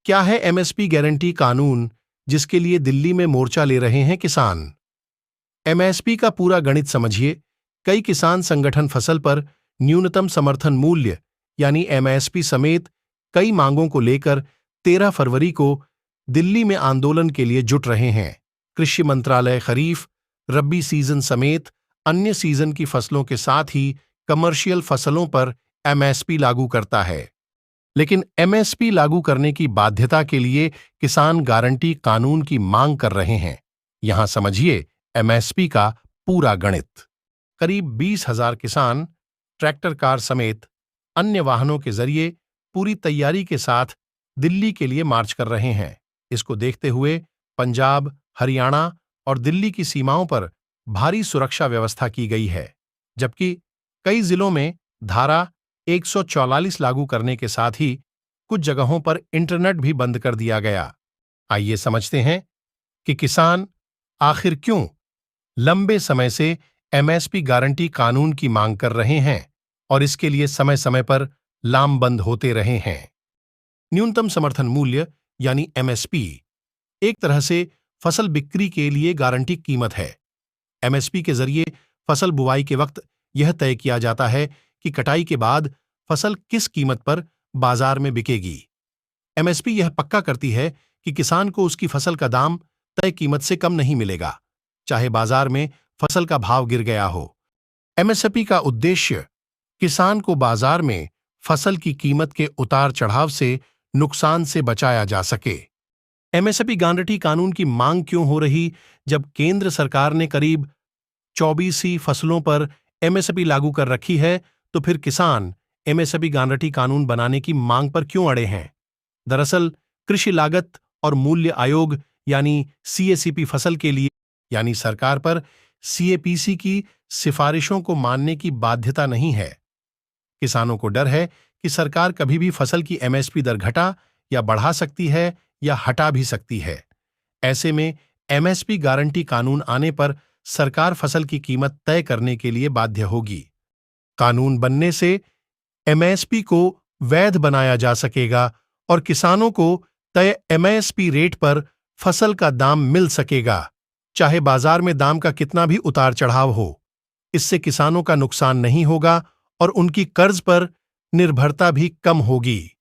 क्या है MSP guarantee कानून जिसके लिए दिल्ली में मोर्चा ले रहे हैं किसान? एमएसपी का पूरा गणित समझिए। कई किसान संगठन फसल पर न्यूनतम समर्थन मूल्य यानी एमएसपी समेत कई मांगों को लेकर 13 फरवरी को दिल्ली में आंदोलन के लिए जुट रहे हैं। कृषि मंत्रालय खरीफ, रबी सीजन समेत अन्य सीजन की फसलों के साथ ही कमर्शियल फसलों पर एमएसपी लागू करता है। लेकिन एमएसपी लागू करने की बाध्यता के लिए किसान गारंटी कानून की मांग कर रहे हैं। यहां समझिए एमएसपी का पूरा गणित। करीब 20,000 किसान ट्रैक्टर कार समेत अन्य वाहनों के जरिए पूरी तैयारी के साथ दिल्ली के लिए मार्च कर रहे हैं। इसको देखते हुए पंजाब, हरियाणा और दिल्ली की सीमाओं पर भारी सुरक्षा व्यवस्था की गई है, जबकि कई जिलों में धारा 144 लागू करने के साथ ही कुछ जगहों पर इंटरनेट भी बंद कर दिया गया। आइए समझते हैं कि किसान आखिर क्यों लंबे समय से एमएसपी गारंटी कानून की मांग कर रहे हैं और इसके लिए समय समय पर लामबंद होते रहे हैं। न्यूनतम समर्थन मूल्य यानी एमएसपी एक तरह से फसल बिक्री के लिए गारंटी कीमत है। एमएसपी के जरिए फसल बुवाई के वक्त यह तय किया जाता है कि कटाई के बाद फसल किस कीमत पर बाजार में बिकेगी। एमएसपी यह पक्का करती है कि किसान को उसकी फसल का दाम तय कीमत से कम नहीं मिलेगा, चाहे बाजार में फसल का भाव गिर गया हो। एमएसपी का उद्देश्य किसान को बाजार में फसल की कीमत के उतार चढ़ाव से नुकसान से बचाया जा सके। एमएसपी गारंटी कानून की मांग क्यों हो रही जब केंद्र सरकार ने करीब 24 फसलों पर एमएसपी लागू कर रखी है, तो फिर किसान एमएसपी गारंटी कानून बनाने की मांग पर क्यों अड़े हैं? दरअसल कृषि लागत और मूल्य आयोग यानी सीएसीपी फसल के लिए यानी सरकार पर सीएपीसी की सिफारिशों को मानने की बाध्यता नहीं है। किसानों को डर है कि सरकार कभी भी फसल की एमएसपी दर घटा या बढ़ा सकती है या हटा भी सकती है। ऐसे में एमएसपी गारंटी कानून आने पर सरकार फसल की कीमत तय करने के लिए बाध्य होगी। कानून बनने से एमएसपी को वैध बनाया जा सकेगा और किसानों को तय एमएसपी रेट पर फसल का दाम मिल सकेगा, चाहे बाजार में दाम का कितना भी उतार चढ़ाव हो। इससे किसानों का नुकसान नहीं होगा और उनकी कर्ज पर निर्भरता भी कम होगी।